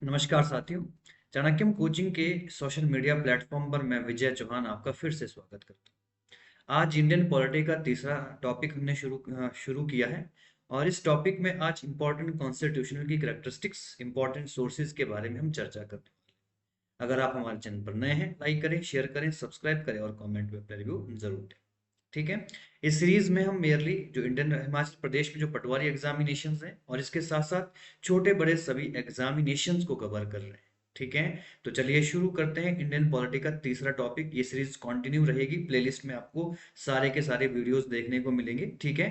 नमस्कार साथियों। चाणक्यम कोचिंग के सोशल मीडिया प्लेटफॉर्म पर मैं विजय चौहान आपका फिर से स्वागत करता हूँ। आज इंडियन पॉलिटी का तीसरा टॉपिक हमने शुरू किया है और इस टॉपिक में आज इंपॉर्टेंट कॉन्स्टिट्यूशनल की कैरेक्टरिस्टिक्स, इंपॉर्टेंट सोर्सेज के बारे में हम चर्चा करते हैं। अगर आप हमारे चैनल पर नए हैं, लाइक करें, शेयर करें, सब्सक्राइब करें और कमेंट में अपना रिव्यू जरूर दें। ठीक है। इस सीरीज में हम मेयरली जो इंडियन हिमाचल प्रदेश में जो पटवारी एग्जामिनेशंस हैं और इसके साथ साथ छोटे बड़े सभी एग्जामिनेशंस को कवर कर रहे हैं। ठीक है। तो चलिए शुरू करते हैं इंडियन पॉलिटी का तीसरा टॉपिक। ये सीरीज कंटिन्यू रहेगी, प्लेलिस्ट में आपको सारे के सारे वीडियोस देखने को मिलेंगे। ठीक है।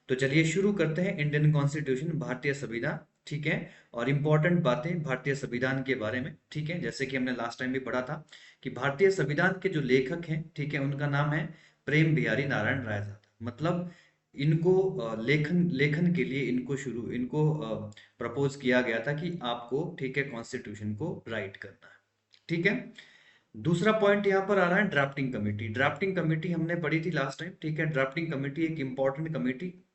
तो चलिए शुरू करते हैं इंडियन कॉन्स्टिट्यूशन, भारतीय संविधान। ठीक है। और इंपॉर्टेंट बातें भारतीय संविधान के बारे में। ठीक है। जैसे कि हमने लास्ट टाइम भी पढ़ा था कि भारतीय संविधान के जो लेखक हैं, ठीक है, उनका नाम है प्रेम बिहारी नारायण रायजादा। मतलब इनको लेखन लेखन के लिए इनको प्रपोज किया गया था कि आपको, ठीक है, कॉन्स्टिट्यूशन को राइट करना है। ठीक है। दूसरा पॉइंट यहाँ पर आ रहा है ड्राफ्टिंग कमेटी। ड्राफ्टिंग कमेटी हमने पढ़ी थी लास्ट टाइम। ठीक है। ड्राफ्टिंग कमेटी एक इंपॉर्टेंट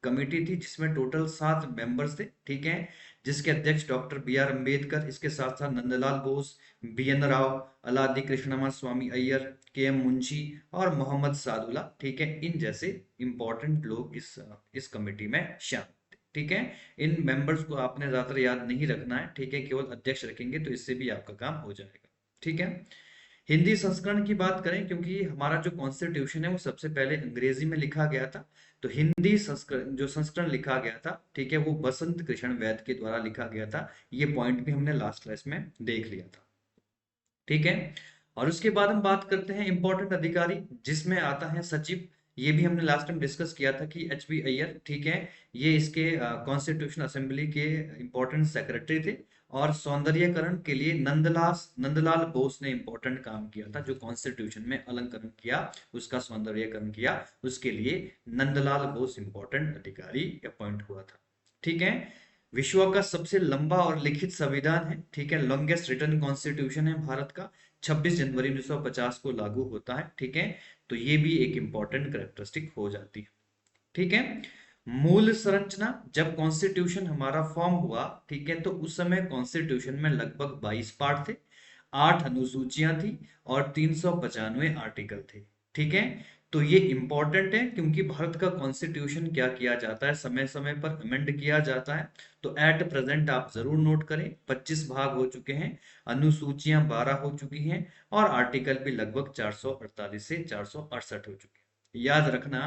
कमेटी थी जिसमें टोटल 7 मेंबर्स थे। ठीक है। जिसके अध्यक्ष डॉक्टर बी आर अम्बेडकर, इसके साथ साथ नंदलाल बोस, बी एन राव, अलादी कृष्णमा स्वामी अय्यर, के एम मुंशी और मोहम्मद सादुल्ला। ठीक है। इन जैसे इंपॉर्टेंट लोग इस कमेटी में शामिल थे। ठीक है। इन मेंबर्स को आपने ज्यादातर याद नहीं रखना है। ठीक है। केवल अध्यक्ष रखेंगे तो इससे भी आपका काम हो जाएगा। ठीक है। हिंदी संस्करण की बात करें, क्योंकि हमारा जो कॉन्स्टिट्यूशन है वो सबसे पहले अंग्रेजी में लिखा गया था, तो हिंदी संस्करण जो संस्करण लिखा गया था, ठीक है, वो बसंत कृष्ण वैद के द्वारा लिखा गया था। ये पॉइंट भी हमने लास्ट क्लास में देख लिया था। ठीक है। और उसके बाद हम बात करते हैं इंपॉर्टेंट अधिकारी, जिसमें आता है सचिव। ये भी हमने लास्ट टाइम डिस्कस किया था कि एच बी अय्यर, ठीक है, ये इसके कॉन्स्टिट्यूशन असेंबली के इंपॉर्टेंट सेक्रेटरी थे। और सौंदर्यकरण के लिए नंदलाल बोस ने इंपॉर्टेंट काम किया था। जो कॉन्स्टिट्यूशन में अलंकरण किया, उसका सौंदर्यकरण किया, उसके लिए नंदलाल बोस इंपॉर्टेंट अधिकारी अपॉइंट हुआ था। ठीक है। विश्व का सबसे लंबा और लिखित संविधान है। ठीक है। लॉन्गेस्ट रिटन कॉन्स्टिट्यूशन है भारत का। 26 जनवरी 1950 को लागू होता है। ठीक है। तो ये भी एक इंपॉर्टेंट कैरेक्टरिस्टिक हो जाती है। ठीक है। मूल संरचना, जब कॉन्स्टिट्यूशन हमारा फॉर्म हुआ, ठीक है, तो उस समय कॉन्स्टिट्यूशन में लगभग 22 पार्ट थे, 8 अनुसूचियां थी और 395 आर्टिकल थे। ठीक है। तो ये इंपॉर्टेंट है क्योंकि भारत का कॉन्स्टिट्यूशन क्या किया जाता है, समय समय पर अमेंड किया जाता है। तो एट प्रेजेंट आप जरूर नोट करें, 25 भाग हो चुके हैं, अनुसूचियां 12 हो चुकी हैं और आर्टिकल भी लगभग 448 से 468 हो चुके हैं। याद रखना,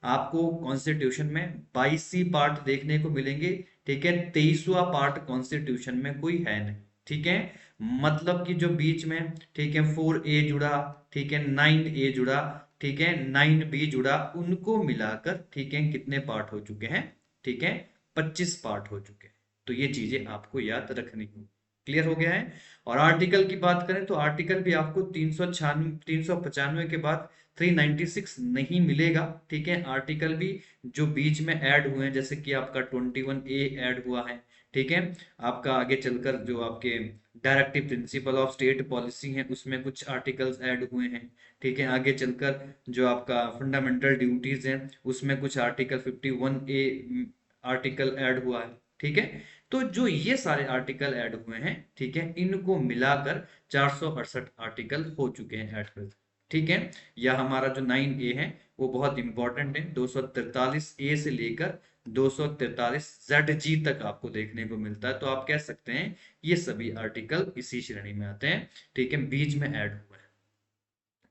आपको कॉन्स्टिट्यूशन में 22 पार्ट देखने को मिलेंगे। ठीक है। 23वां पार्ट कॉन्स्टिट्यूशन में कोई है नहीं। ठीक है। मतलब कि जो बीच में, ठीक है, 4A जुड़ा, ठीक है, 9A जुड़ा, ठीक है, 9B जुड़ा, उनको मिलाकर, ठीक है, कितने पार्ट हो चुके हैं? ठीक है, 25 पार्ट हो चुके हैं। तो ये चीजें आपको याद रखनी होगी। क्लियर हो गया है। और आर्टिकल की बात करें तो आर्टिकल भी आपको 395 के बाद 396 नहीं मिलेगा। ठीक है। आर्टिकल भी जो बीच में ऐड हुए हैं, जैसे कि आपका 21A ऐड हुआ है। ठीक है। आपका आगे चलकर जो आपके directive principle of state policy है, उसमें कुछ आर्टिकल्स ऐड हुए हैं। ठीक है। आगे चलकर जो आपका फंडामेंटल ड्यूटीज है, उसमें कुछ आर्टिकल 51A आर्टिकल ऐड हुआ है। ठीक है। तो जो ये सारे आर्टिकल ऐड हुए हैं, ठीक है, इनको मिलाकर 468 आर्टिकल हो चुके हैं एट प्रेजेंट। ठीक है। या हमारा जो 9A है वो बहुत इंपॉर्टेंट है। 243A से लेकर 243ZG तक आपको देखने को मिलता है। तो आप कह सकते हैं ये सभी आर्टिकल इसी श्रेणी में आते हैं। ठीक है। बीच में ऐड हुए हैं।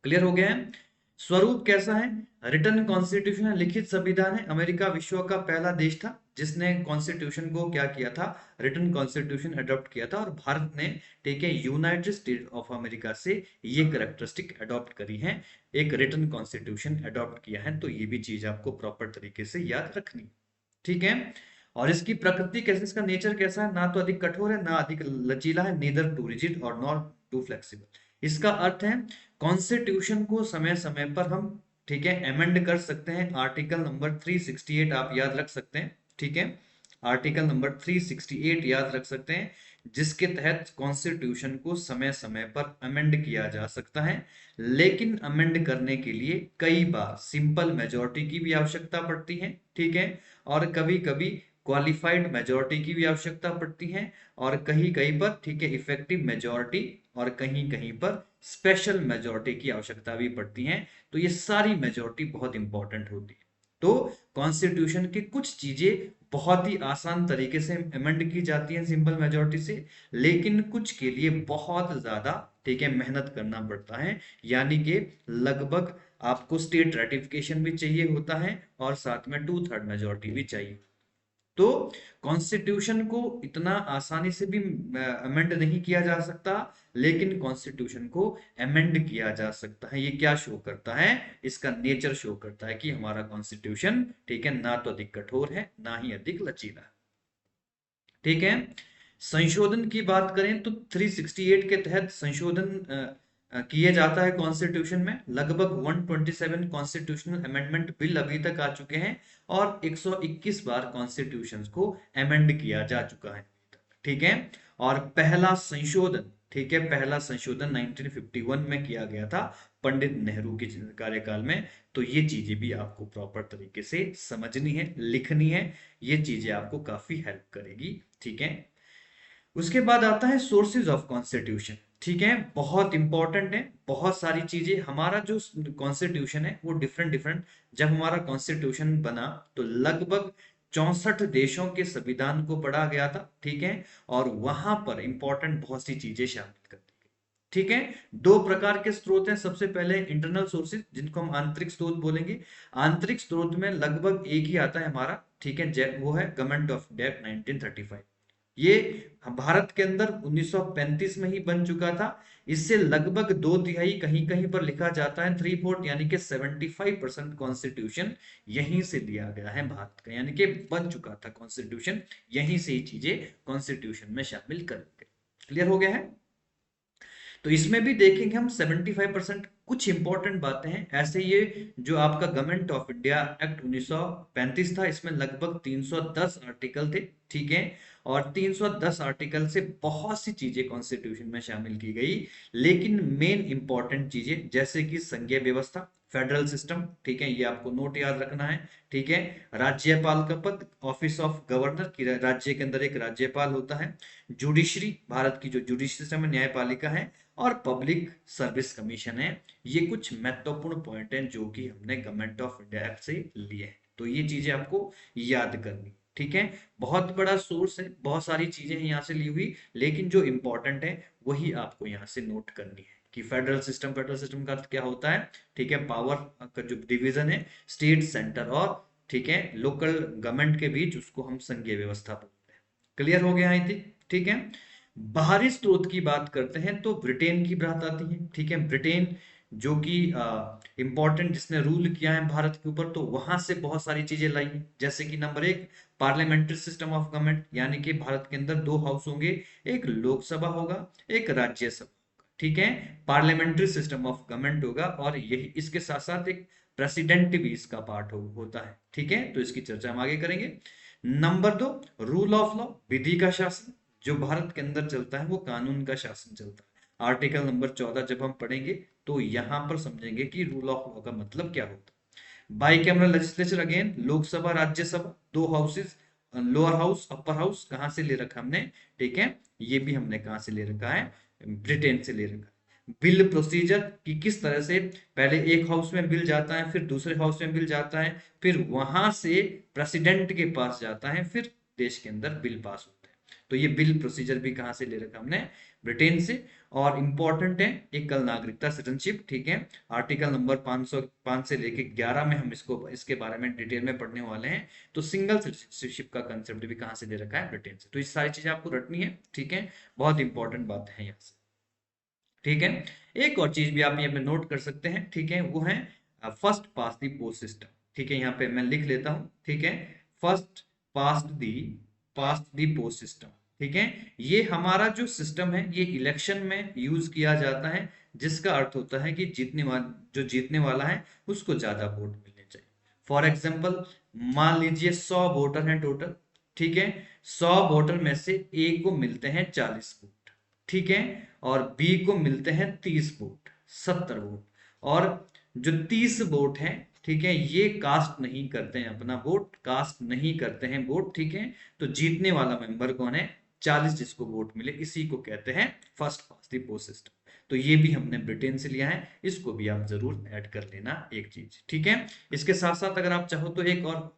क्लियर हो गया है। स्वरूप कैसा है? रिटर्न कॉन्स्टिट्यूशन है, लिखित संविधान है। अमेरिका विश्व का पहला देश था जिसने कॉन्स्टिट्यूशन को क्या किया था? रिटर्न कॉन्स्टिट्यूशन अडॉप्ट किया था। और भारत ने, ठीक है, यूनाइटेड स्टेट ऑफ अमेरिका से ये कैरेक्टरिस्टिक अडॉप्ट करी है, एक रिटर्न कॉन्स्टिट्यूशन अडॉप्ट किया है। तो ये भी चीज आपको प्रॉपर तरीके से याद रखनी। ठीक है। और इसकी प्रकृति कैसे, इसका नेचर कैसा है? ना तो अधिक कठोर है, ना अधिक लचीला है, नीदर टू रिजिड और नॉट टू फ्लेक्सिबल। इसका अर्थ है कॉन्स्टिट्यूशन को समय समय पर हम, ठीक है, अमेंड कर सकते हैं। आर्टिकल नंबर 368 आप याद रख सकते हैं। ठीक है। आर्टिकल नंबर 368 याद रख सकते हैं, जिसके तहत कॉन्स्टिट्यूशन को समय समय पर अमेंड किया जा सकता है। लेकिन अमेंड करने के लिए कई बार सिंपल मेजोरिटी की भी आवश्यकता पड़ती है। ठीक है। और कभी कभी क्वालिफाइड मेजोरिटी की भी आवश्यकता पड़ती है, और कहीं कहीं पर, ठीक है, इफेक्टिव मेजोरिटी, और कहीं कहीं पर स्पेशल मेजोरिटी की आवश्यकता भी पड़ती है। तो ये सारी मेजोरिटी बहुत इंपॉर्टेंट होती है। तो कॉन्स्टिट्यूशन की कुछ चीजें बहुत ही आसान तरीके से अमेंड की जाती हैं सिंपल मेजोरिटी से, लेकिन कुछ के लिए बहुत ज्यादा, ठीक है, मेहनत करना पड़ता है। यानी कि लगभग आपको स्टेट रेटिफिकेशन भी चाहिए होता है, और साथ में 2/3 मेजोरिटी भी चाहिए। तो कॉन्स्टिट्यूशन को इतना आसानी से भी अमेंड नहीं किया जा सकता, लेकिन कॉन्स्टिट्यूशन को अमेंड किया जा सकता है। ये क्या शो करता है? इसका नेचर शो करता है कि हमारा कॉन्स्टिट्यूशन, ठीक है, ना तो अधिक कठोर है, ना ही अधिक लचीला है। ठीक है। संशोधन की बात करें तो 368 के तहत संशोधन किए जाता है कॉन्स्टिट्यूशन में। लगभग 127 कॉन्स्टिट्यूशनल अमेंडमेंट बिल अभी तक आ चुके हैं, और 121 बार कॉन्स्टिट्यूशन को अमेंड किया जा चुका है। ठीक है। और पहला संशोधन, ठीक है, पहला संशोधन 1951 में किया गया था, पंडित नेहरू के कार्यकाल में। तो ये चीजें भी आपको प्रॉपर तरीके से समझनी है, लिखनी है। ये चीजें आपको काफी हेल्प करेगी। ठीक है। उसके बाद आता है सोर्सेज ऑफ कॉन्स्टिट्यूशन। ठीक है, बहुत इंपॉर्टेंट है। बहुत सारी चीजें, हमारा जो कॉन्स्टिट्यूशन है वो डिफरेंट डिफरेंट, जब हमारा कॉन्स्टिट्यूशन बना तो लगभग 64 देशों के संविधान को पढ़ा गया था। ठीक है। और वहां पर इंपॉर्टेंट बहुत सी चीजें शामिल कर दी गई। ठीक है। दो प्रकार के स्रोत हैं। सबसे पहले इंटरनल सोर्सेज, जिनको हम आंतरिक स्रोत बोलेंगे। आंतरिक स्रोत में लगभग एक ही आता है हमारा, ठीक है, वो है गवर्नमेंट ऑफ इंडिया 1935। ये भारत के अंदर 1935 में ही बन चुका था। इससे लगभग 2/3, कहीं कहीं पर लिखा जाता है 3/4, यानी कि 75% कॉन्स्टिट्यूशन यहीं से लिया गया है भारत का, यानी कि बन चुका था कॉन्स्टिट्यूशन, यहीं से ही चीजें कॉन्स्टिट्यूशन में शामिल कर गए। क्लियर हो गया है? तो इसमें भी देखेंगे हम 75%। कुछ इंपॉर्टेंट बातें हैं ऐसे, ये जो आपका गवर्नमेंट ऑफ इंडिया एक्ट 1935 था, इसमें लगभग 310 आर्टिकल थे। ठीक है। और 310 आर्टिकल से बहुत सी चीजें कॉन्स्टिट्यूशन में शामिल की गई, लेकिन मेन इंपॉर्टेंट चीजें जैसे कि संघीय व्यवस्था, फेडरल सिस्टम, ठीक है, ये आपको नोट याद रखना है। ठीक है। राज्यपाल का पद, ऑफिस ऑफ गवर्नर, की राज्य के अंदर एक राज्यपाल होता है। जुडिशरी, भारत की जो जुडिशरी सिस्टम है, न्यायपालिका है। और पब्लिक सर्विस कमीशन है। ये कुछ महत्वपूर्ण पॉइंट हैं जो कि हमने गवर्नमेंट ऑफ इंडिया एक्ट से लिए हैं। तो ये चीजें आपको याद करनी। ठीक है। बहुत बड़ा सोर्स है, बहुत सारी चीजें हैं यहाँ से ली हुई, लेकिन जो इंपॉर्टेंट है वही आपको यहाँ से नोट करनी है कि फेडरल सिस्टम का अर्थ क्या होता है। ठीक है। पावर का जो डिवीजन है स्टेट, सेंटर और, ठीक है, लोकल गवर्नमेंट के बीच, उसको हम संघीय व्यवस्था बोलते हैं। क्लियर हो गया? I think. ठीक है। बाहरी स्रोत की बात करते हैं तो ब्रिटेन की बात आती है। ठीक है। ब्रिटेन जो कि इंपॉर्टेंट, जिसने रूल किया है भारत के ऊपर, तो वहां से बहुत सारी चीजें लाई हैं। जैसे कि नंबर एक, पार्लियामेंट्री सिस्टम ऑफ गवर्नमेंट, यानी कि भारत के अंदर दो हाउस होंगे, एक लोकसभा होगा, एक राज्यसभा। ठीक है। पार्लियामेंट्री सिस्टम ऑफ गवर्नमेंट होगा, और यही इसके साथ साथ एक प्रेसिडेंट भी इसका पार्ट होता है। ठीक है। तो इसकी चर्चा हम आगे करेंगे। नंबर दो, रूल ऑफ लॉ, विधि का शासन। जो भारत के अंदर चलता है वो कानून का शासन चलता है। आर्टिकल नंबर 14 जब हम पढ़ेंगे तो यहां पर समझेंगे कि रूल ऑफ लॉ का मतलब क्या होता है। Bicameral legislature, again Lok Sabha Rajya Sabha, दो houses, lower house upper house, कहां से ले रखा हमने? ठीक है। ये भी हमने कहां से ले रखा है? ब्रिटेन से ले रखा है। बिल प्रोसीजर, कि किस तरह से पहले एक हाउस में बिल जाता है, फिर दूसरे हाउस में बिल जाता है, फिर वहां से प्रेसिडेंट के पास जाता है, फिर देश के अंदर बिल पास होता है। तो ये बिल प्रोसीजर भी कहां से ले रखा हमने? ब्रिटेन से। और इंपॉर्टेंट है एकल नागरिकता, सिटीजनशिप। ठीक है। आर्टिकल नंबर 505 से लेके 11 में हम इसके बारे में डिटेल में पढ़ने वाले हैं। तो सिंगल सिटीजनशिप का कंसेप्ट भी कहां से ले रखा है? ब्रिटेन से। तो ये सारी चीजें आपको रटनी है। ठीक है। बहुत इंपॉर्टेंट बात है यहाँ से। ठीक है। एक और चीज भी आप यहाँ पे नोट कर सकते हैं। ठीक है। वो है फर्स्ट पास दी पोस्ट सिस्टम। ठीक है। यहाँ पे मैं लिख लेता हूं। ठीक है। फर्स्ट पास्ट दी पोस्ट सिस्टम। ठीक है। ये हमारा जो सिस्टम है ये इलेक्शन में यूज किया जाता है, जिसका अर्थ होता है कि जो जीतने वाला है उसको ज्यादा वोट मिलने चाहिए। फॉर एग्जाम्पल, मान लीजिए 100 वोटर हैं टोटल। ठीक है। 100 वोटर में से ए को मिलते हैं 40 वोट। ठीक है। और बी को मिलते हैं 30 वोट, 70 वोट। और जो 30 वोट हैं, ठीक है, ये कास्ट नहीं करते हैं अपना वोट, कास्ट नहीं करते हैं वोट, ठीक है। तो जीतने वाला मेंबर कौन है, 40 जिसको वोट मिले इसी को कहते हैं first past the post system. तो ये भी हमने ब्रिटेन से लिया है, इसको भी आप जरूर ऐड कर लेना एक चीज, ठीक है। इसके साथ साथ अगर आप चाहो तो एक और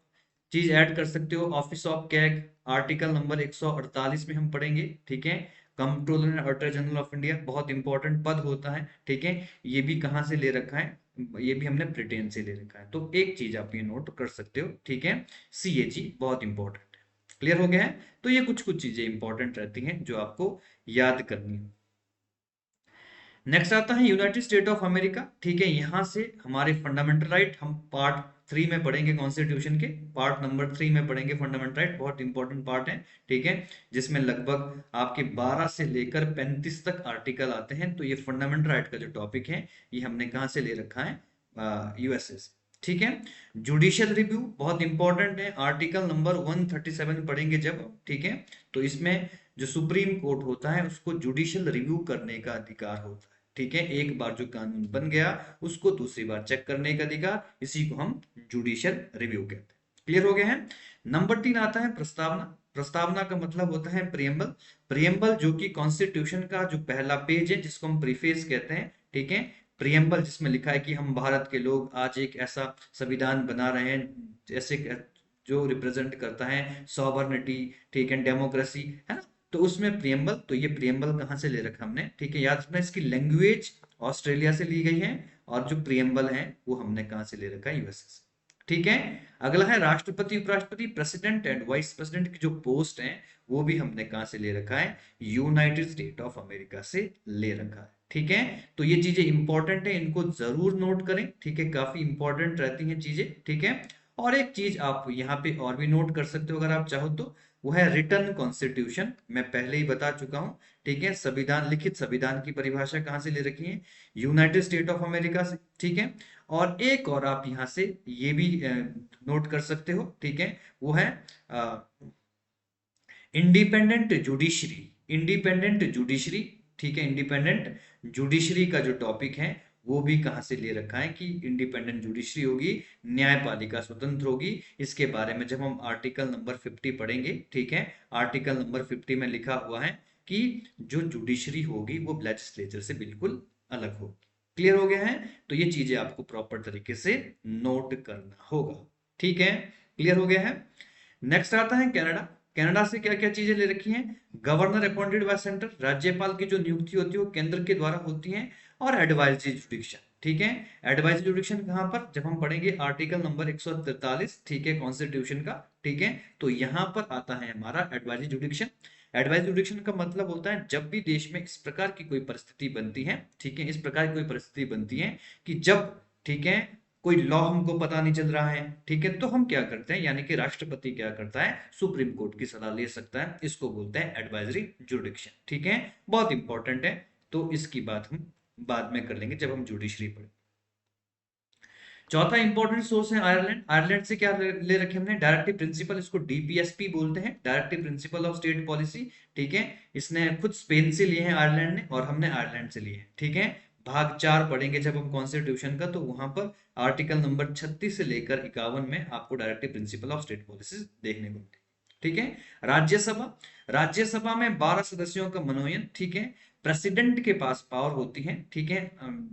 चीज ऐड कर सकते हो, office of CAG article number 148 में हम पढ़ेंगे, ठीक है। Controller and auditor general of India बहुत इंपॉर्टेंट पद होता है, ठीक है। ये भी कहाँ से ले रखा है, ये भी हमने ब्रिटेन से ले रखा है। तो एक चीज आप ये नोट कर सकते हो, ठीक है, CAG बहुत इंपॉर्टेंट है। क्लियर हो गया है। तो ये कुछ कुछ चीजें इंपॉर्टेंट रहती हैं जो आपको याद करनी है। नेक्स्ट आता है यूनाइटेड स्टेट ऑफ अमेरिका, ठीक है। यहां से हमारे फंडामेंटल राइट हम पार्ट 3 में पढ़ेंगे, कॉन्स्टिट्यूशन के पार्ट नंबर 3 में पढ़ेंगे फंडामेंटल राइट, बहुत इंपॉर्टेंट पार्ट है, ठीक है। जिसमें लगभग आपके 12 से लेकर 35 तक आर्टिकल आते हैं। तो ये फंडामेंटल राइट का जो टॉपिक है ये हमने कहाँ से ले रखा है, USA से, ठीक है। जुडिशियल रिव्यू बहुत इंपॉर्टेंट है, आर्टिकल नंबर 137 पढ़ेंगे जब, ठीक है। तो इसमें जो सुप्रीम कोर्ट होता है उसको जुडिशियल रिव्यू करने का अधिकार होता है, ठीक है। एक बार जो कानून बन गया उसको दूसरी बार चेक करने का अधिकार, इसी को हम जुडिशियल रिव्यू कहते हैं। क्लियर हो गया है। नंबर 3 आता है प्रस्तावना। प्रस्तावना का मतलब होता है प्रियम्बल। प्रियम्बल जो कि कॉन्स्टिट्यूशन का जो पहला पेज है जिसको हम प्रीफेस कहते हैं, ठीक है। प्रियम्बल जिसमें लिखा है कि हम भारत के लोग आज एक ऐसा संविधान बना रहे हैं जैसे जो रिप्रेजेंट करता है सॉवर्निटी, ठीक है, डेमोक्रेसी, है ना। तो उसमें प्रियम्बल, तो ये प्रियम्बल कहाँ से ले रखा हमने, ठीक है। याद रखना इसकी लैंग्वेज ऑस्ट्रेलिया से ली गई है और जो प्रियम्बल है वो हमने कहाँ से ले रखा है, USA से, ठीक है। अगला है राष्ट्रपति उपराष्ट्रपति, प्रेसिडेंट एंड वाइस प्रेसिडेंट की जो पोस्ट है वो भी हमने कहाँ से ले रखा है, यूनाइटेड स्टेट ऑफ अमेरिका से ले रखा है, ठीक है। तो ये चीजें इंपॉर्टेंट है, इनको जरूर नोट करें, ठीक है, काफी इंपॉर्टेंट रहती हैं चीजें, ठीक है। और एक चीज आप यहाँ पे और भी नोट कर सकते हो अगर आप चाहो तो, वो है रिटर्न कॉन्स्टिट्यूशन। मैं पहले ही बता चुका हूं, ठीक है। संविधान, लिखित संविधान की परिभाषा कहां से ले रखी है, यूनाइटेड स्टेट ऑफ अमेरिका से, ठीक है। और एक और आप यहां से ये भी नोट कर सकते हो, ठीक है, वो है इंडिपेंडेंट जुडिशरी। इंडिपेंडेंट जुडिशरी, ठीक है, इंडिपेंडेंट जुडिशरी का जो टॉपिक है वो भी कहां से ले रखा है कि इंडिपेंडेंट जुडिशरी होगी, न्यायपालिका स्वतंत्र होगी। इसके बारे में जब हम आर्टिकल नंबर 50 पढ़ेंगे, ठीक है, आर्टिकल नंबर 50 में लिखा हुआ है कि जो जुडिशरी होगी वो लेजिस्लेचर से बिल्कुल अलग होगी। क्लियर हो गया है। तो ये चीजें आपको प्रॉपर तरीके से नोट करना होगा, ठीक है। क्लियर हो गया है। नेक्स्ट आता है कनाडा। कनाडा से क्या क्या चीजें ले रखी हैं, गवर्नर अपॉइंटेड बाय सेंटर, राज्यपाल की जो नियुक्ति होती है वो केंद्र के द्वारा होती है, और एडवाइजरी जुडिक्शन, ठीक है। एडवाइजरी जुडिक्शन कहां पर, जब हम पढ़ेंगे आर्टिकल नंबर 143, ठीक है, कॉन्स्टिट्यूशन का, ठीक है। तो यहां पर आता है हमारा एडवाइजरी जुडिक्शन। एडवाइजरी जुडिक्शन का मतलब होता है जब भी देश में इस प्रकार की कोई परिस्थिति बनती है, ठीक है, इस प्रकार की कोई परिस्थिति बनती है कि जब, ठीक है, कोई लॉ हमको पता नहीं चल रहा है, ठीक है, तो हम क्या करते हैं, यानी कि राष्ट्रपति क्या करता है, सुप्रीम कोर्ट की सलाह ले सकता है, इसको बोलते हैं एडवाइजरी जुडिक्शन, ठीक है। बहुत इंपॉर्टेंट है, तो इसकी बात हम बाद में कर लेंगे जब हम जुडिशरी पढ़ें। चौथा इंपॉर्टेंट सोर्स है आयरलैंड। आयरलैंड से क्या ले रखे हमने, डायरेक्टिव प्रिंसिपल, इसको DPSP बोलते हैं, directive principle of state policy, ठीक है। इसने खुद स्पेन से लिए हैं आयरलैंड ने, और हमने आयरलैंड से लिए हैं, ठीक है। भाग 4 पढ़ेंगे जब हम कॉन्स्टिट्यूशन का, तो वहां पर आर्टिकल नंबर 36 से लेकर 51 में आपको directive principle of state policy देखने को मिलेगी, ठीक है। राज्यसभा, राज्यसभा में 12 सदस्यों का मनोनयन, ठीक है। प्रेसिडेंट के पास पावर होती है, ठीक है।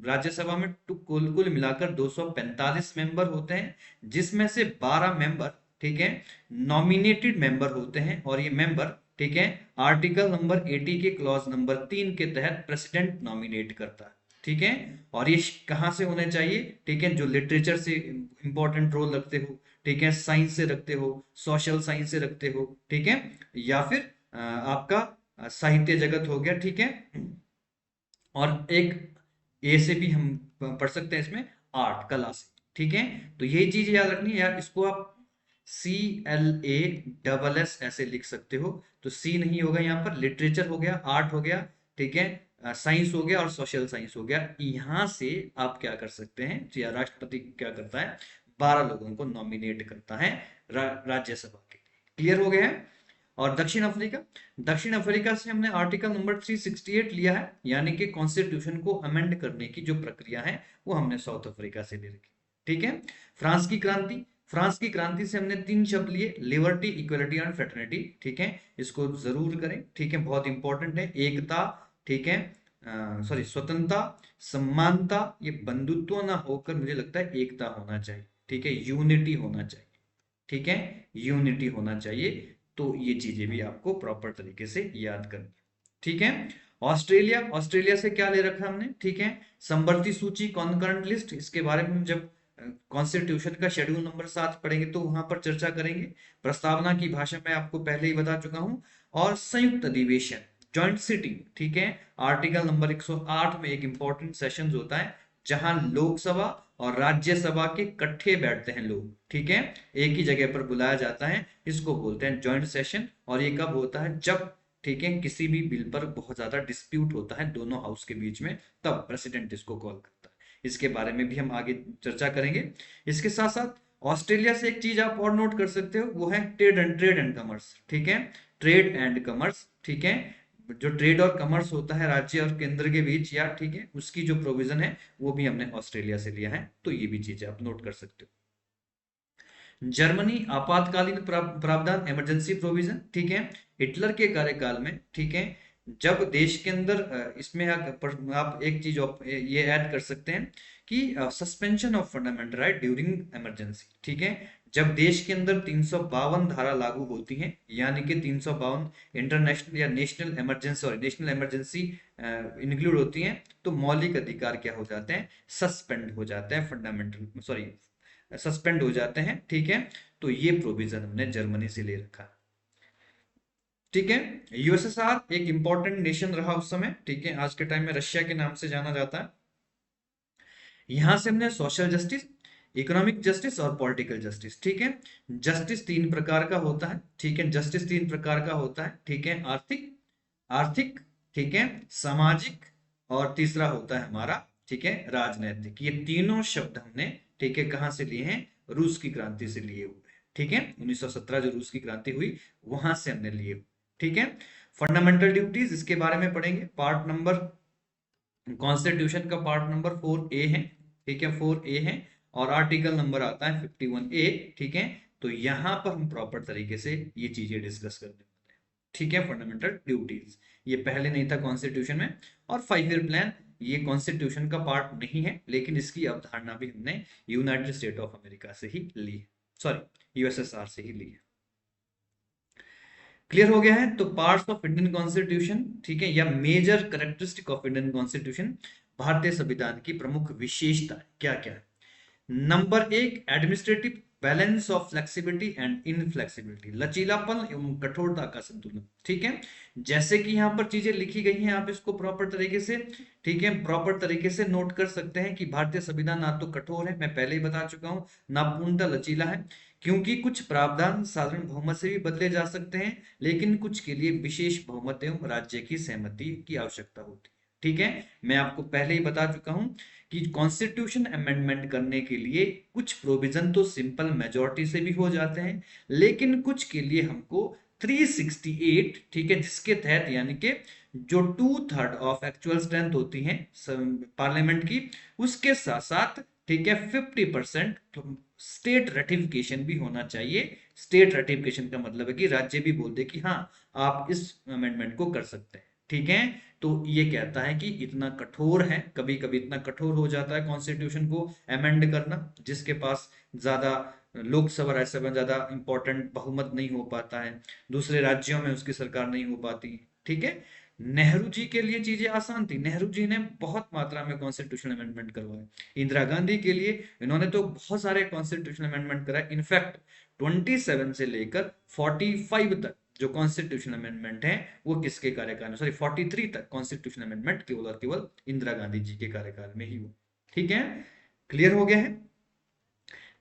राज्यसभा में कुल कुल मिलाकर 245 मेंबर होते हैं, जिसमें से 12 मेंबर, ठीक है, नॉमिनेटेड मेंबर होते हैं, और ये मेंबर, ठीक है, आर्टिकल नंबर 80 के क्लॉज नंबर 3 के तहत प्रेसिडेंट नॉमिनेट करता है, ठीक है। और ये कहां से होने चाहिए, ठीक है, जो लिटरेचर से इंपॉर्टेंट रोल रखते हो, ठीक है, साइंस से रखते हो, सोशल साइंस से रखते हो, ठीक है, या फिर आपका साहित्य जगत हो गया, ठीक है। और एक ए से भी हम पढ़ सकते हैं इसमें, आर्ट, कला से, ठीक है। तो यही चीज याद रखनी है यार, इसको आप CLASS ऐसे लिख सकते हो। तो सी नहीं होगा यहाँ पर, लिटरेचर हो गया, आर्ट हो गया, ठीक है, साइंस हो गया और सोशल साइंस हो गया। यहां से आप क्या कर सकते हैं, या राष्ट्रपति क्या करता है, 12 लोगों को नॉमिनेट करता है राज्यसभा के। क्लियर हो गया है। और दक्षिण अफ्रीका, दक्षिण अफ्रीका से हमने आर्टिकल नंबर 368 लिया है, यानी कि कॉन्स्टिट्यूशन को अमेंड करने की जो प्रक्रिया है वो हमने साउथ अफ्रीका से ले रखी, ठीक है। फ्रांस की क्रांति, फ्रांस की क्रांति से हमने 3 शब्द लिए, लिबर्टी, इक्वलिटी एंड फ्रेटर्निटी। ठीक है, इसको जरूर करें। ठीक है, बहुत इंपॉर्टेंट है। एकता, ठीक है, सॉरी, स्वतंत्रता, समानता, ये बंधुत्व ना होकर मुझे लगता है एकता होना चाहिए। ठीक है, यूनिटी होना चाहिए। ठीक है, यूनिटी होना चाहिए। तो ये चीजें भी आपको प्रॉपर तरीके से याद करनी। ठीक है। ऑस्ट्रेलिया, ऑस्ट्रेलिया से क्या ले रखा हमने? ठीक है, संवर्ती सूची, कॉन्करेंट लिस्ट, इसके बारे में हम जब कॉन्स्टिट्यूशन का शेड्यूल नंबर 7 पढ़ेंगे तो वहां पर चर्चा करेंगे। प्रस्तावना की भाषा मैं आपको पहले ही बता चुका हूं। और संयुक्त अधिवेशन, जॉइंट सिटिंग, ठीक है, आर्टिकल नंबर 108 में एक इंपॉर्टेंट सेशन होता है जहां लोकसभा और राज्यसभा के इकट्ठे बैठते हैं लोग। ठीक है, एक ही जगह पर बुलाया जाता है, इसको बोलते हैं जॉइंट सेशन। और ये कब होता है? जब, ठीक है, किसी भी बिल पर बहुत ज्यादा डिस्प्यूट होता है दोनों हाउस के बीच में, तब प्रेसिडेंट इसको कॉल करता है। इसके बारे में भी हम आगे चर्चा करेंगे। इसके साथ साथ ऑस्ट्रेलिया से एक चीज आप और नोट कर सकते हो, वो है ट्रेड एंड कमर्स। ठीक है, ट्रेड एंड कमर्स, ठीक है, जो ट्रेड और कमर्स होता है राज्य और केंद्र के बीच, या ठीक है, उसकी जो प्रोविजन है वो भी हमने ऑस्ट्रेलिया से लिया है। तो ये भी चीजें आप नोट कर सकते हो। जर्मनी, आपातकालीन प्रावधान, इमरजेंसी प्रोविजन। ठीक है, हिटलर के कार्यकाल में, ठीक है, जब देश के अंदर इसमें आप एक चीज ये ऐड कर सकते हैं कि suspension of fundamental right during emergency. ठीक है, जब देश के अंदर 352 धारा लागू होती हैं, यानी कि 352 इंटरनेशनल या नेशनल इमरजेंसी, और नेशनल इमरजेंसी इंक्लूड होती हैं, तो मौलिक अधिकार क्या हो जाते हैं? सस्पेंड हो जाते हैं, फंडामेंटल, सॉरी, सस्पेंड हो जाते हैं। ठीक है, तो ये प्रोविजन हमने जर्मनी से ले रखा। ठीक है, यूएसएसआर एक इंपॉर्टेंट नेशन रहा उस समय। ठीक है, आज के टाइम में रशिया के नाम से जाना जाता है। यहां से हमने सोशल जस्टिस, इकोनॉमिक जस्टिस और पॉलिटिकल जस्टिस। ठीक है, जस्टिस 3 प्रकार का होता है। ठीक है, जस्टिस 3 प्रकार का होता है। ठीक है, आर्थिक, आर्थिक, ठीक है, सामाजिक, और तीसरा होता है हमारा, ठीक है, राजनैतिक। ये तीनों शब्द हमने, ठीक है, कहां से लिए हैं? रूस की क्रांति से लिए हुए हैं। ठीक है, 1917 जो रूस की क्रांति हुई, वहां से हमने लिए। ठीक है, फंडामेंटल ड्यूटीज, इसके बारे में पढ़ेंगे। पार्ट नंबर, कॉन्स्टिट्यूशन का पार्ट नंबर 4A है। ठीक है, 4A है, और आर्टिकल नंबर आता है 51A। ठीक है, तो यहां पर हम प्रॉपर तरीके से ये चीजें डिस्कस करने वाले हैं। ठीक है, फंडामेंटल ड्यूटीज, ये पहले नहीं था कॉन्स्टिट्यूशन में। और 5 ईयर प्लान, ये कॉन्स्टिट्यूशन का पार्ट नहीं है, लेकिन इसकी अवधारणा भी हमने यूनाइटेड स्टेट ऑफ अमेरिका से ही ली है, सॉरी, यूएसएसआर से ही ली है। क्लियर हो गया है? तो पार्ट्स ऑफ इंडियन कॉन्स्टिट्यूशन, ठीक है, या major characteristic of Indian constitution, भारतीय संविधान की प्रमुख विशेषता क्या क्या है? Number 1, administrative balance of flexibility and inflexibility, लचीलापन एवं कठोरता का संतुलन। ठीक है, जैसे कि यहाँ पर चीजें लिखी गई हैं, आप इसको प्रॉपर तरीके से, ठीक है, प्रॉपर तरीके से नोट कर सकते हैं कि भारतीय संविधान ना तो कठोर है, मैं पहले ही बता चुका हूं, ना पूर्णतः लचीला है, क्योंकि कुछ प्रावधान साधारण बहुमत से भी बदले जा सकते हैं, लेकिन कुछ के लिए विशेष बहुमत एवं राज्य की सहमति की आवश्यकता होती है। ठीक है, मैं आपको पहले ही बता चुका हूं कि कॉन्स्टिट्यूशन अमेंडमेंट करने के लिए कुछ प्रोविजन तो सिंपल मेजोरिटी से भी हो जाते हैं, लेकिन कुछ के लिए हमको 368, ठीक है, जिसके तहत, यानी कि जो 2/3 ऑफ एक्चुअल स्ट्रेंथ होती है पार्लियामेंट की, उसके साथ साथ, ठीक है, 50% स्टेट रेटिफिकेशन भी होना चाहिए। स्टेट रेटिफिकेशन का मतलब है कि राज्य भी बोल दे कि हाँ, आप इस अमेंडमेंट को कर सकते हैं। ठीक है, तो ये कहता है कि इतना कठोर है, कभी कभी इतना कठोर हो जाता है कॉन्स्टिट्यूशन को अमेंड करना, जिसके पास ज्यादा लोकसभा राज्यसभा में ज्यादा इंपॉर्टेंट बहुमत नहीं हो पाता है, दूसरे राज्यों में उसकी सरकार नहीं हो पाती। ठीक है, नेहरू जी के लिए चीजें आसान थी, नेहरू जी ने बहुत मात्रा में कॉन्स्टिट्यूशन अमेंडमेंट करवाए। इंदिरा गांधी के लिए इन्होंने तो बहुत सारे कॉन्स्टिट्यूशन अमेंडमेंट कराए, इनफैक्ट 27 से लेकर 45 तक जो कॉन्स्टिट्यूशन अमेंडमेंट है, वो किसके कार्यकाल में, सॉरी, 43 तक कॉन्स्टिट्यूशन अमेंडमेंट केवल और केवल इंदिरा गांधी जी के कार्यकाल में ही हुआ। ठीक है, क्लियर हो गया है?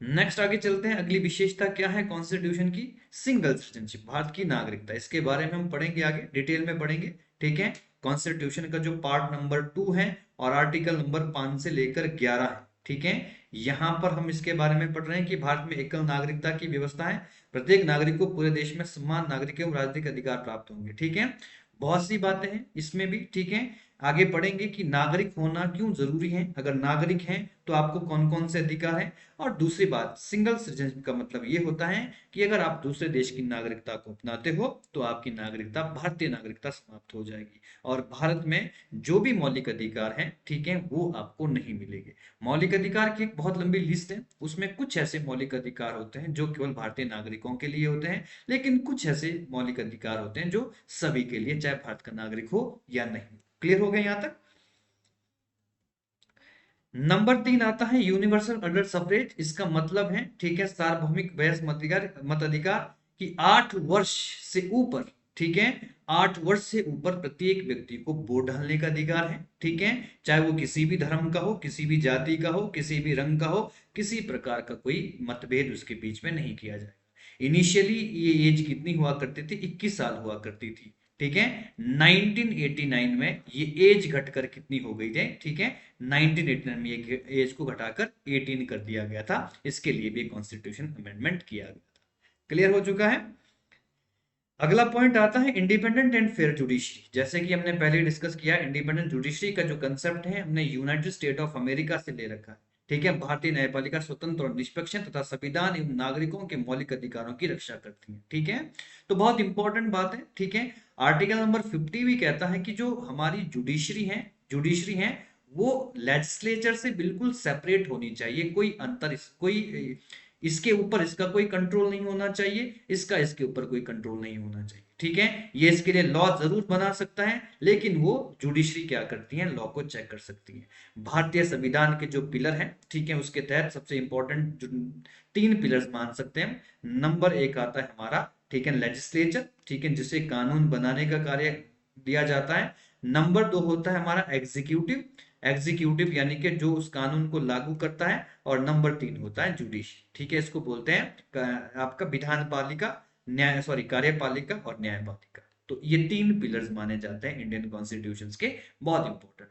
नेक्स्ट आगे चलते हैं। अगली विशेषता क्या है कॉन्स्टिट्यूशन की? सिंगल सिटीजनशिप, भारत की नागरिकता, इसके बारे में हम पढ़ेंगे, आगे डिटेल में पढ़ेंगे। ठीक है, कॉन्स्टिट्यूशन का जो पार्ट नंबर 2 है और आर्टिकल नंबर 5 से लेकर 11 है। ठीक है, यहां पर हम इसके बारे में पढ़ रहे हैं कि भारत में एकल नागरिकता की व्यवस्था है, प्रत्येक नागरिक को पूरे देश में समान नागरिक एवं राजनीतिक अधिकार प्राप्त होंगे। ठीक है, बहुत सी बातें हैं इसमें भी। ठीक है, आगे पढ़ेंगे कि नागरिक होना क्यों जरूरी है, अगर नागरिक हैं तो आपको कौन कौन से अधिकार हैं। और दूसरी बात, सिंगल सिटीजनशिप का मतलब ये होता है कि अगर आप दूसरे देश की नागरिकता को अपनाते हो तो आपकी नागरिकता, भारतीय नागरिकता समाप्त हो जाएगी और भारत में जो भी मौलिक अधिकार हैं, ठीक है, वो आपको नहीं मिलेंगे। मौलिक अधिकार की एक बहुत लंबी लिस्ट है, उसमें कुछ ऐसे मौलिक अधिकार होते हैं जो केवल भारतीय नागरिकों के लिए होते हैं, लेकिन कुछ ऐसे मौलिक अधिकार होते हैं जो सभी के लिए, चाहे भारत का नागरिक हो या नहीं। क्लियर हो गया यहां तक? नंबर 3 आता है यूनिवर्सल अडल्ट सफरेज। इसका मतलब है, ठीक है, सार्वभौमिक वयस्क मताधिकार कि 8 वर्ष से ऊपर, ठीक है, 8 वर्ष से ऊपर प्रत्येक व्यक्ति को वोट डालने का अधिकार है, ठीक है, चाहे वो किसी भी धर्म का हो, किसी भी जाति का हो, किसी भी रंग का हो, किसी प्रकार का कोई मतभेद उसके बीच में नहीं किया जाएगा। इनिशियली ये एज कितनी हुआ करती थी? 21 साल हुआ करती थी, ठीक है। 1989 में ये एज घटकर कितनी हो गई थी? ठीक है, 1989 में ये एज को घटाकर 18 कर दिया गया था। इसके लिए भी कॉन्स्टिट्यूशन अमेंडमेंट किया गया था। क्लियर हो चुका है? अगला पॉइंट आता है इंडिपेंडेंट एंड फेयर जुडिशरी। जैसे कि हमने पहले डिस्कस किया, इंडिपेंडेंट जुडिशरी का जो कंसेप्ट है हमने यूनाइटेड स्टेट ऑफ अमेरिका से ले रखा है, ठीक है। भारतीय न्यायपालिका स्वतंत्र और निष्पक्ष तथा संविधान एवं नागरिकों के मौलिक अधिकारों की रक्षा करती है, ठीक है। तो बहुत इंपॉर्टेंट बात है, ठीक है। आर्टिकल नंबर 50 भी कहता है कि जो हमारी जुडिशरी है वो लेजिस्लेचर से बिल्कुल सेपरेट होनी चाहिए। कोई इसके ऊपर इसका कोई कंट्रोल नहीं होना चाहिए, इसका इसके ऊपर कोई कंट्रोल नहीं होना चाहिए, ठीक है। ये इसके लिए लॉ जरूर बना सकता है, लेकिन वो जुडिशरी क्या करती है? लॉ को चेक कर सकती है। भारतीय संविधान के जो पिलर हैं, ठीक है, उसके तहत सबसे इंपॉर्टेंट जो 3 पिलर्स मान सकते हैं। नंबर 1 आता है हमारा, ठीक है, लेजिस्लेचर, ठीक है, जिसे कानून बनाने का कार्य दिया जाता है। नंबर 2 होता है हमारा एग्जीक्यूटिव, यानी कि जो उस कानून को लागू करता है। और नंबर 3 होता है जुडिशरी, ठीक है, इसको बोलते हैं आपका विधान पालिका, कार्यपालिका और न्यायपालिका। तो ये 3 पिलर्स माने जाते हैं इंडियन कॉन्स्टिट्यूशन के, बहुत इंपॉर्टेंट,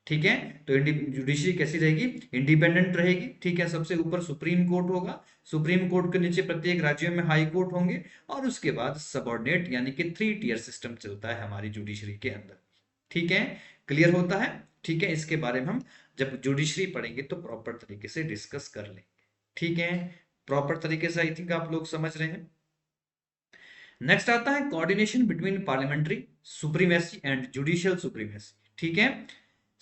ठीक है। तो जुडिशरी कैसी रहेगी? इंडिपेंडेंट रहेगी, ठीक है। सबसे ऊपर सुप्रीम कोर्ट होगा, सुप्रीम कोर्ट के नीचे प्रत्येक राज्यों में हाई कोर्ट होंगे, और उसके बाद सबऑर्डिनेट यानी कि 3 टियर सिस्टम चलता है हमारी जुडिशरी के अंदर, ठीक है। क्लियर होता है? ठीक है, इसके बारे में हम जब जुडिशरी पढ़ेंगे तो प्रॉपर तरीके से डिस्कस कर लेंगे, ठीक है। प्रॉपर तरीके से आई थिंक आप लोग समझ रहे हैं। नेक्स्ट आता है coordination between parliamentary supremacy and judicial supremacy, ठीक है।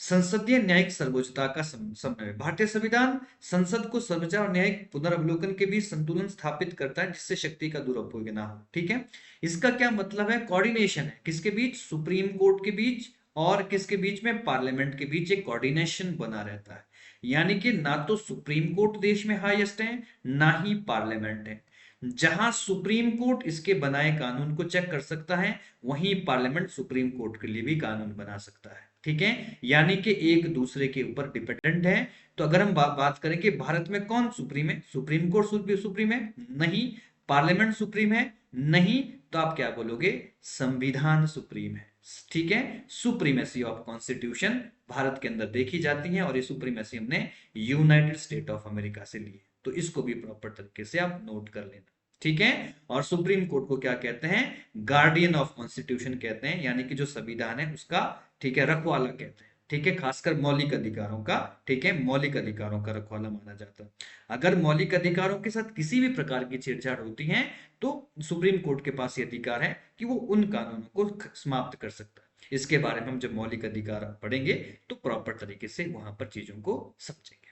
संसदीय न्यायिक सर्वोच्चता का समन्वय। भारतीय संविधान संसद को सर्वोच्च और न्यायिक पुनर्वलोकन के बीच संतुलन स्थापित करता है, जिससे शक्ति का दुरुपयोग ना हो, ठीक है। इसका क्या मतलब है? कोऑर्डिनेशन है किसके बीच? सुप्रीम कोर्ट के बीच और किसके बीच में? पार्लियामेंट के बीच एक कोऑर्डिनेशन बना रहता है। यानी कि ना तो सुप्रीम कोर्ट देश में हाईएस्ट है, ना ही पार्लियामेंट है। जहां सुप्रीम कोर्ट इसके बनाए कानून को चेक कर सकता है, वहीं पार्लियामेंट सुप्रीम कोर्ट के लिए भी कानून बना सकता है, ठीक है। यानी कि एक दूसरे के ऊपर डिपेंडेंट है। तो अगर हम बात करें कि भारत में कौन सुप्रीम है? सुप्रीम कोर्ट सुप्रीम है? नहीं। पार्लियामेंट सुप्रीम है? नहीं। तो आप क्या बोलोगे? संविधान सुप्रीम है, ठीक है। सुप्रीमेसी ऑफ कॉन्स्टिट्यूशन भारत के अंदर देखी जाती है, और ये सुप्रीमेसी हमने यूनाइटेड स्टेट ऑफ अमेरिका से ली है। तो इसको भी प्रॉपर तरीके से आप नोट कर लेना, ठीक है। और सुप्रीम कोर्ट को क्या कहते हैं? गार्डियन ऑफ कॉन्स्टिट्यूशन कहते हैं, यानी कि जो संविधान है उसका, ठीक है, रखवाला कहते हैं, ठीक है। खासकर मौलिक अधिकारों का, ठीक है, मौलिक अधिकारों का रखवाला माना जाता है। अगर मौलिक अधिकारों के साथ किसी भी प्रकार की छेड़छाड़ होती है तो सुप्रीम कोर्ट के पास ये अधिकार है कि वो उन कानूनों को समाप्त कर सकता है। इसके बारे में हम जब मौलिक अधिकार पढ़ेंगे तो प्रॉपर तरीके से वहां पर चीजों को समझेंगे।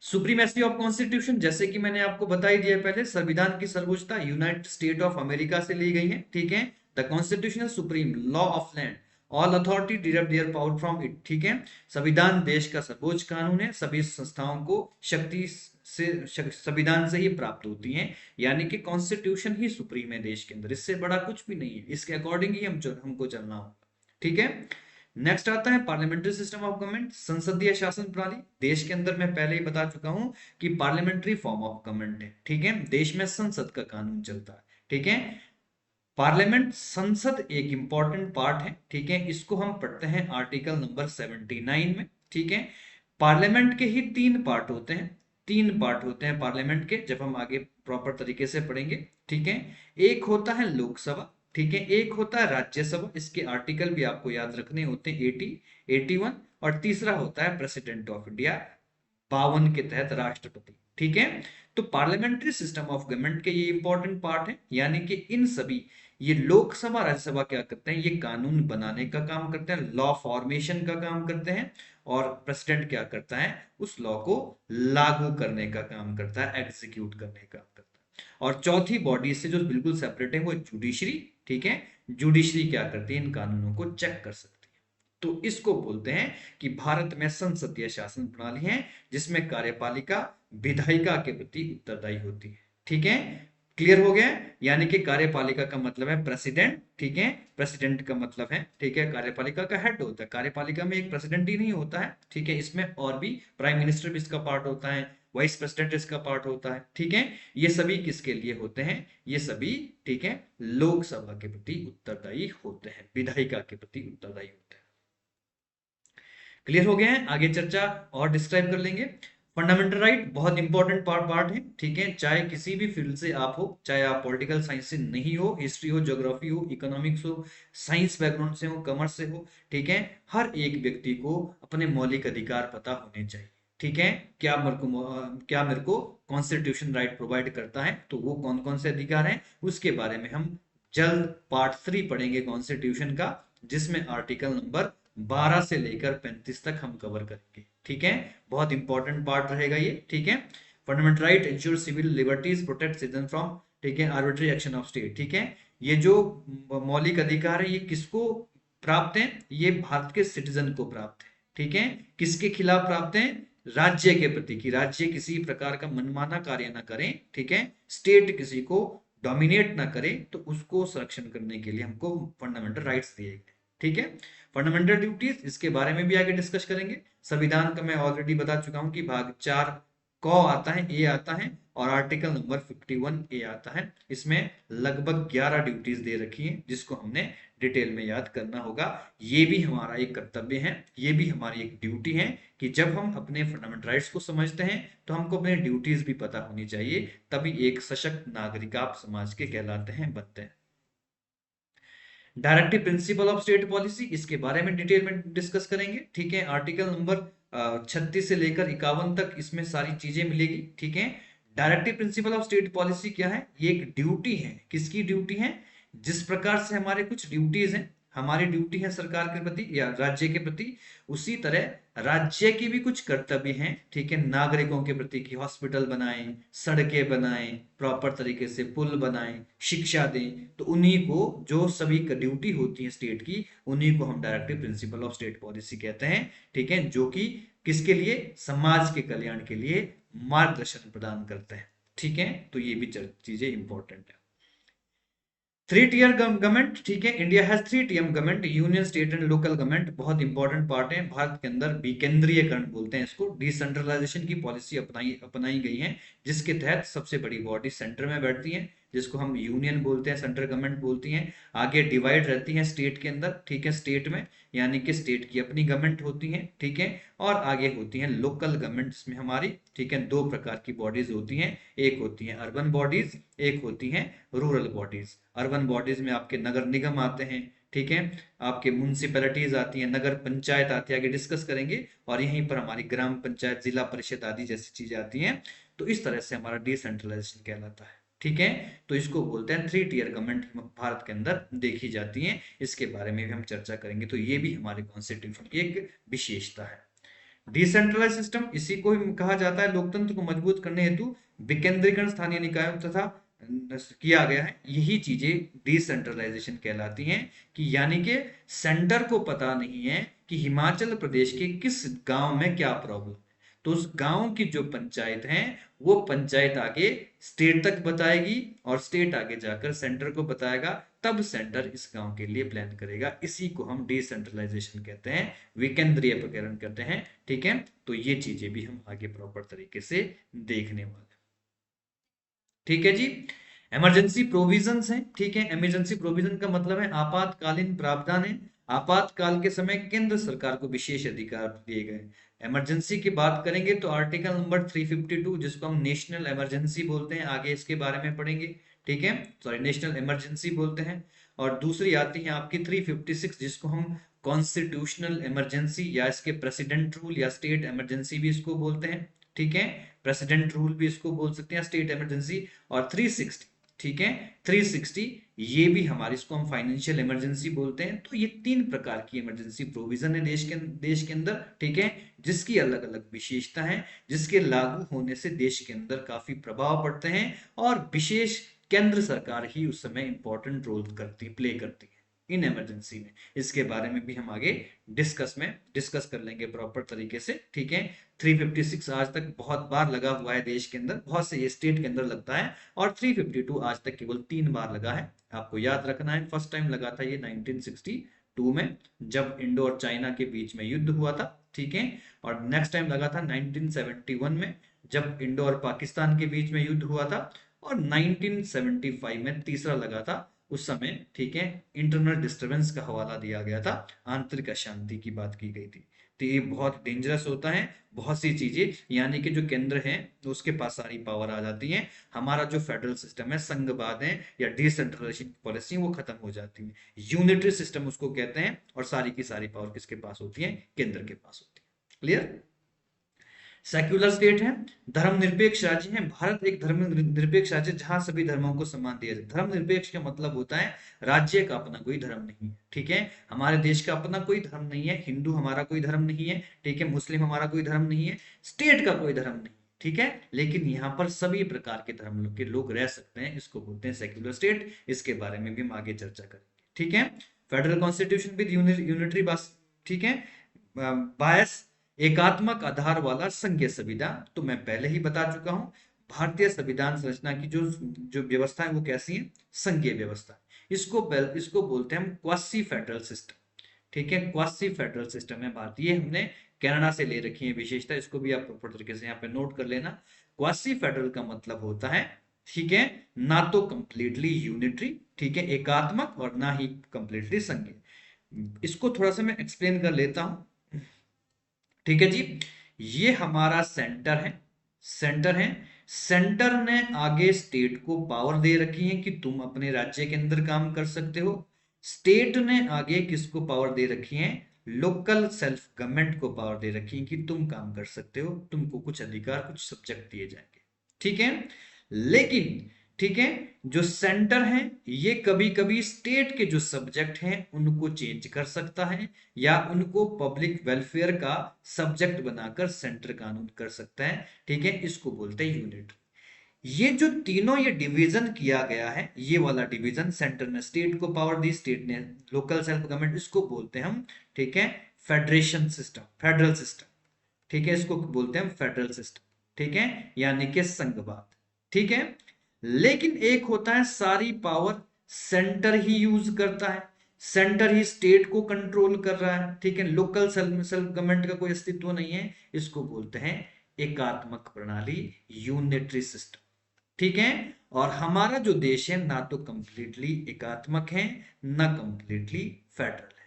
सुप्रीमेसी ऑफ कॉन्स्टिट्यूशन, जैसे कि मैंने आपको बता ही दिया पहले, संविधान की सर्वोच्चता यूनाइटेड स्टेट ऑफ अमेरिका से ली गई है, ठीक है। The constitution supreme law of land, all authority derive their power from it, ठीक है। संविधान देश का सर्वोच्च कानून है, सभी संस्थाओं को शक्ति से संविधान से ही प्राप्त होती हैं, यानी कि कॉन्स्टिट्यूशन ही सुप्रीम है देश के अंदर, इससे बड़ा कुछ भी नहीं है, इसके अकॉर्डिंग ही हमको चलना होगा, ठीक है। नेक्स्ट आता है पार्लियामेंट्री सिस्टम ऑफ गवर्नमेंट, संसदीय शासन प्रणाली। देश के अंदर मैं पहले ही बता चुका हूं कि पार्लियामेंट्री फॉर्म ऑफ गवर्नमेंट है, ठीक है। देश में संसद का कानून चलता है, ठीक है। पार्लियामेंट, संसद एक इंपॉर्टेंट पार्ट है, ठीक है। इसको हम पढ़ते हैं आर्टिकल नंबर 79 में, ठीक है। पार्लियामेंट के ही 3 पार्ट होते हैं, 3 पार्ट होते हैं पार्लियामेंट के, जब हम आगे प्रॉपर तरीके से पढ़ेंगे, ठीक है। एक होता है लोकसभा, ठीक है। एक होता है राज्यसभा, इसके आर्टिकल भी आपको याद रखने होते हैं, 80, 81। और तीसरा होता है प्रेसिडेंट ऑफ इंडिया, 52 के तहत राष्ट्रपति। ठीक है। तो पार्लियामेंट्री सिस्टम ऑफ गवर्नमेंट के ये इंपॉर्टेंट पार्ट है, यानी कि इन सभी, ये लोकसभा राज्यसभा क्या करते हैं, ये कानून बनाने का काम करते हैं, लॉ फॉर्मेशन का काम करते हैं। और प्रेसिडेंट क्या करता है, उस लॉ को लागू करने का काम करता है, एग्जीक्यूट करने का काम करता है। और चौथी बॉडी से जो बिल्कुल सेपरेट है वो जुडिशरी। ठीक है। जुडिशरी क्या करती है, इन कानूनों को चेक कर सकती है। तो इसको बोलते हैं कि भारत में संसदीय शासन प्रणाली है, जिसमें कार्यपालिका विधायिका के प्रति उत्तरदायी होती है। ठीक है। क्लियर हो गया। यानी कि कार्यपालिका का मतलब है प्रेसिडेंट। ठीक है। प्रेसिडेंट का मतलब है, ठीक है, कार्यपालिका का हेड होता है। कार्यपालिका में एक प्रेसिडेंट ही नहीं होता है, ठीक है, इसमें और भी प्राइम मिनिस्टर भी इसका पार्ट होता है, वाइस प्रेसिडेंट इसका पार्ट होता है। ठीक है। ये सभी किसके लिए होते हैं, ये सभी, ठीक है, लोकसभा के प्रति उत्तरदायी होते हैं, विधायिका के प्रति उत्तरदायी होते हैं। क्लियर हो गया है। आगे चर्चा और डिस्क्राइब कर लेंगे। फंडामेंटल राइट बहुत इंपॉर्टेंट पार्ट है। ठीक है। चाहे किसी भी फील्ड से आप हो, चाहे आप पॉलिटिकल साइंस से नहीं हो, हिस्ट्री हो, ज्योग्राफी हो, इकोनॉमिक्स हो, साइंस बैकग्राउंड से हो, कॉमर्स से हो, ठीक है, हर एक व्यक्ति को अपने मौलिक अधिकार पता होने चाहिए। ठीक है। क्या मेरे को कॉन्स्टिट्यूशन राइट प्रोवाइड करता है, तो वो कौन कौन से अधिकार हैं, उसके बारे में हम जल्द पार्ट 3 पढ़ेंगे कॉन्स्टिट्यूशन का, जिसमें आर्टिकल नंबर 12 से लेकर 35 तक हम कवर करेंगे। ठीक है। बहुत इंपॉर्टेंट पार्ट रहेगा ये। ठीक है। Fundamental right ensure civil liberties, protect citizen from, ठीक है, आर्बिट्री एक्शन ऑफ स्टेट। ठीक है। ये जो मौलिक अधिकार है, ये किसको प्राप्त है, ये भारत के सिटीजन को प्राप्त है। ठीक है। किसके खिलाफ प्राप्त है, राज्य के प्रति, कि राज्य किसी प्रकार का मनमाना कार्य ना करें। ठीक है। स्टेट किसी को डोमिनेट ना करे, तो उसको संरक्षण करने के लिए हमको फंडामेंटल राइट्स दिए गए। ठीक है। फंडामेंटल ड्यूटीज, इसके बारे में भी आगे डिस्कस करेंगे। संविधान का मैं ऑलरेडी बता चुका हूं कि भाग 4 क आता है, ए आता है, और आर्टिकल नंबर 51 ए आता है। इसमें लगभग 11 ड्यूटीज दे रखी हैं, जिसको हमने डिटेल में याद करना होगा। ये भी हमारा एक कर्तव्य है, ये भी हमारी एक ड्यूटी है, कि जब हम अपने फंडामेंटल राइट्स को समझते हैं, तो हमको अपने ड्यूटीज भी पता होनी चाहिए, तभी एक सशक्त नागरिक आप समाज के कहलाते हैं, बनते हैं। Directive principle of state policy, इसके बारे में डिटेल में डिस्कस करेंगे। ठीक है। आर्टिकल नंबर 36 से लेकर 51 तक इसमें सारी चीजें मिलेगी। ठीक है। Directive principle of state policy क्या है, ये एक ड्यूटी है। किसकी ड्यूटी है, जिस प्रकार से हमारे कुछ ड्यूटीज हैं, हमारी ड्यूटी है सरकार के प्रति या राज्य के प्रति, उसी तरह राज्य की भी कुछ कर्तव्य हैं। ठीक है। नागरिकों के प्रति, कि हॉस्पिटल बनाएं, सड़कें बनाएं, प्रॉपर तरीके से पुल बनाएं, शिक्षा दें, तो उन्हीं को, जो सभी ड्यूटी होती है स्टेट की, उन्हीं को हम directive principle of state policy कहते हैं। ठीक है। जो कि किसके लिए, समाज के कल्याण के लिए मार्गदर्शन प्रदान करते हैं। ठीक है। तो ये भी चीजें इंपॉर्टेंट है। 3 टियर गवर्नमेंट, ठीक है, India has 3 tier government, union, state and local government. बहुत इंपॉर्टेंट पार्ट है। भारत के अंदर विकेंद्रीयकरण बोलते हैं इसको, डिसेंट्रलाइजेशन की पॉलिसी अपनाई गई है, जिसके तहत सबसे बड़ी बॉडी सेंटर में बैठती है, जिसको हम यूनियन बोलते हैं, सेंट्रल गवर्नमेंट बोलती हैं। आगे डिवाइड रहती है स्टेट के अंदर। ठीक है। स्टेट में, यानी कि स्टेट की अपनी गवर्नमेंट होती है। ठीक है। और आगे होती है लोकल गवर्नमेंट, जिसमें हमारी, ठीक है, 2 प्रकार की बॉडीज होती हैं। एक होती है अर्बन बॉडीज, एक होती है रूरल बॉडीज। अर्बन बॉडीज में आपके नगर निगम आते हैं। ठीक है। आपके म्यूनसिपैलिटीज आती हैं, नगर पंचायत आती है, आगे डिस्कस करेंगे। और यहीं पर हमारी ग्राम पंचायत, जिला परिषद आदि जैसी चीजें आती हैं। तो इस तरह से हमारा डिसेंट्रलाइजेशन कहलाता है। ठीक है। तो इसको बोलते हैं 3 टियर गवर्नमेंट, भारत के अंदर देखी जाती है। इसके बारे में भी हम चर्चा करेंगे। तो ये भी हमारे कॉन्स्टिट्यूशन की एक विशेषता है। डिसेंट्रलाइज सिस्टम, इसी को कहा जाता है लोकतंत्र को मजबूत करने हेतु विकेंद्रीकरण स्थानीय निकायों तथा किया गया है। यही चीजें डिसेंट्रलाइजेशन कहलाती हैं, कि यानी कि सेंटर को पता नहीं है कि हिमाचल प्रदेश के किस गांव में क्या प्रॉब्लम है, तो उस गांव की जो पंचायत है, वो पंचायत आगे स्टेट तक बताएगी, और स्टेट आगे जाकर सेंटर को बताएगा, तब सेंटर इस गांव के लिए प्लान करेगा। इसी को हम डिसेंट्रलाइजेशन कहते हैं, विकेंद्रीयकरण कहते हैं। ठीक है। तो ये चीजें भी हम आगे प्रॉपर तरीके से देखने वाले। ठीक है जी। इमरजेंसी प्रोविजंस हैं। ठीक है। इमरजेंसी प्रोविजन का मतलब है आपातकालीन प्रावधान है। आपातकाल के समय केंद्र सरकार को विशेष अधिकार दिए गए। इमरजेंसी की बात करेंगे तो आर्टिकल नंबर 352, जिसको हम नेशनल इमरजेंसी बोलते हैं, आगे इसके बारे में पढ़ेंगे। ठीक है। सॉरी, नेशनल इमरजेंसी बोलते हैं। और दूसरी आती है आपकी 356, जिसको हम कॉन्स्टिट्यूशनल इमरजेंसी या इसके प्रेसिडेंट रूल या स्टेट इमरजेंसी भी इसको बोलते हैं। ठीक है, प्रेसिडेंट रूल भी इसको बोल सकते हैं, स्टेट इमरजेंसी। और 360, ठीक है, 360 ये भी हमारी, इसको हम फाइनेंशियल इमरजेंसी बोलते हैं। तो ये तीन प्रकार की इमरजेंसी प्रोविजन है देश के अंदर, ठीक है, जिसकी अलग अलग विशेषता है, जिसके लागू होने से देश के अंदर काफी प्रभाव पड़ते हैं और विशेष केंद्र सरकार ही उस समय इंपॉर्टेंट रोल प्ले करती है इन इमरजेंसी में। इसके बारे में भी हम आगे डिस्कस कर लेंगे प्रॉपर तरीके से, ठीक है। 356 आज तक बहुत बार लगा हुआ है देश के अंदर, बहुत से ये स्टेट के अंदर लगता है, और 352 आज तक केवल 3 बार लगा है। आपको याद रखना है, फर्स्ट टाइम लगा था ये 1962 में, जब इंडो और चाइना के बीच में युद्ध हुआ था, ठीक है। और नेक्स्ट टाइम लगा था 1971 में, जब इंडो और पाकिस्तान के बीच में युद्ध हुआ था। और 1975 में तीसरा लगा था, उस समय, ठीक है, इंटरनल डिस्टरबेंस का हवाला दिया गया था, आंतरिक अशांति की बात की गई थी। तो ये बहुत डेंजरस होता है, बहुत सी चीजें, यानी कि जो केंद्र है उसके पास सारी पावर आ जाती है, हमारा जो फेडरल सिस्टम है, संघवाद है या डिसेंट्रलाइजेशन पॉलिसी, वो खत्म हो जाती है। यूनिटरी सिस्टम उसको कहते हैं, और सारी की सारी पावर किसके पास होती है? केंद्र के पास होती है। क्लियर? सेक्युलर स्टेट है, धर्मनिरपेक्ष राज्य है। भारत एक धर्मनिरपेक्ष राज्य, जहां सभी धर्मों को सम्मान दिया जाए। धर्मनिरपेक्ष का मतलब होता है राज्य का अपना कोई धर्म नहीं है, ठीक है। हमारे देश का अपना कोई धर्म नहीं है, हिंदू हमारा कोई धर्म नहीं है, ठीक है, मुस्लिम हमारा कोई धर्म नहीं है, स्टेट का कोई धर्म नहीं, ठीक है, लेकिन यहाँ पर सभी प्रकार के धर्म के लोग रह सकते हैं, इसको बोलते हैं सेक्युलर स्टेट। इसके बारे में भी हम आगे चर्चा करेंगे, ठीक है। फेडरल कॉन्स्टिट्यूशन विद यूनिटरी बस, ठीक है, बायस, एकात्मक आधार वाला संघीय संविधान, तो मैं पहले ही बता चुका हूं। भारतीय संविधान संरचना की जो जो व्यवस्था है वो कैसी है? संघीय व्यवस्था। इसको बोलते हैं हम क्वासी फेडरल सिस्टम, ठीक है, क्वासी फेडरल सिस्टम है भारतीय। हमने कनाडा से ले रखी है विशेषता, इसको भी आप प्रॉपर तरीके से यहाँ पे नोट कर लेना। क्वासी फेडरल का मतलब होता है, ठीक है, ना तो कंप्लीटली यूनिटरी, ठीक है, एकात्मक, और ना ही कंप्लीटली संघीय। इसको थोड़ा सा मैं एक्सप्लेन कर लेता हूं, ठीक है जी। ये हमारा सेंटर है, सेंटर है। सेंटर ने आगे स्टेट को पावर दे रखी है कि तुम अपने राज्य के अंदर काम कर सकते हो। स्टेट ने आगे किसको पावर दे रखी है? लोकल सेल्फ गवर्नमेंट को पावर दे रखी है कि तुम काम कर सकते हो, तुमको कुछ अधिकार, कुछ सब्जेक्ट दिए जाएंगे, ठीक है। लेकिन, ठीक है, जो सेंटर है ये कभी कभी स्टेट के जो सब्जेक्ट हैं उनको चेंज कर सकता है, या उनको पब्लिक वेलफेयर का सब्जेक्ट बनाकर सेंटर कानून कर सकता है, ठीक है, इसको बोलते हैं यूनिट। ये जो तीनों ये डिवीजन किया गया है, ये वाला डिवीजन, सेंटर ने स्टेट को पावर दी, स्टेट ने लोकल सेल्फ गवर्नमेंट, इसको बोलते हैं हम, ठीक है, फेडरेशन सिस्टम, फेडरल सिस्टम, ठीक है, इसको बोलते हैं फेडरल सिस्टम, ठीक है, यानी कि संघवाद, ठीक है। लेकिन एक होता है सारी पावर सेंटर ही यूज करता है, सेंटर ही स्टेट को कंट्रोल कर रहा है, ठीक है, लोकल सेल्फ सेल्फ गवर्नमेंट का कोई अस्तित्व नहीं है, इसको बोलते हैं एकात्मक प्रणाली, यूनिटरी सिस्टम, ठीक है। और हमारा जो देश है ना तो कंप्लीटली एकात्मक है, ना कंप्लीटली फेडरल है।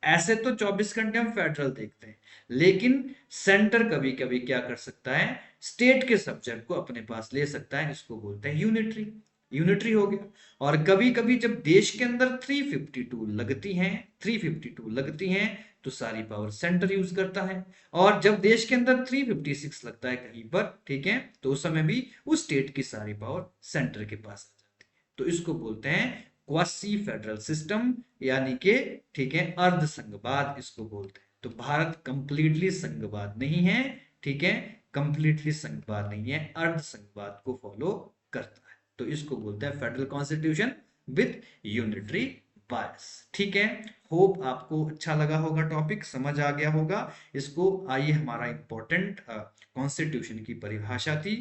ऐसे तो 24 घंटे हम फेडरल देखते हैं, लेकिन सेंटर कभी कभी क्या कर सकता है? स्टेट के सब्जेक्ट को अपने पास ले सकता है, इसको बोलते हैं यूनिटरी, यूनिटरी हो गया। और कभी कभी जब देश के अंदर 352 लगती हैं, 352 लगती हैं, तो सारी पावर सेंटर यूज करता है। और जब देश के अंदर 356 लगता है कहीं पर, ठीक है, तो उस समय भी उस स्टेट की सारी पावर सेंटर के पास आ जाती है। तो इसको बोलते हैं क्वासी फेडरल सिस्टम, यानी कि, ठीक है, अर्ध संघवाद इसको बोलते हैं। तो भारत कंप्लीटली संघवाद नहीं है, ठीक है, कंप्लीटली संघवाद नहीं है, अर्ध संघवाद को फॉलो करता है। तो इसको बोलते हैं फेडरल कॉन्स्टिट्यूशन विद यूनिटरी बायस, ठीक है। होप आपको अच्छा लगा होगा, टॉपिक समझ आ गया होगा इसको। आइए, हमारा इंपॉर्टेंट कॉन्स्टिट्यूशन की परिभाषा थी।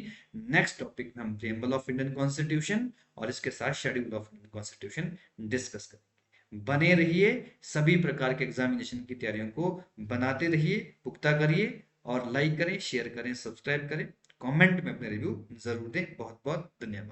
नेक्स्ट टॉपिक में हम प्रिएम्बल ऑफ इंडियन कॉन्स्टिट्यूशन और इसके साथ schedule of Indian constitution discuss करेंगे। बने रहिए, सभी प्रकार के एग्जामिनेशन की तैयारियों को बनाते रहिए, पुख्ता करिए, और लाइक करें, शेयर करें, सब्सक्राइब करें, कमेंट में अपने रिव्यू जरूर दें। बहुत बहुत धन्यवाद।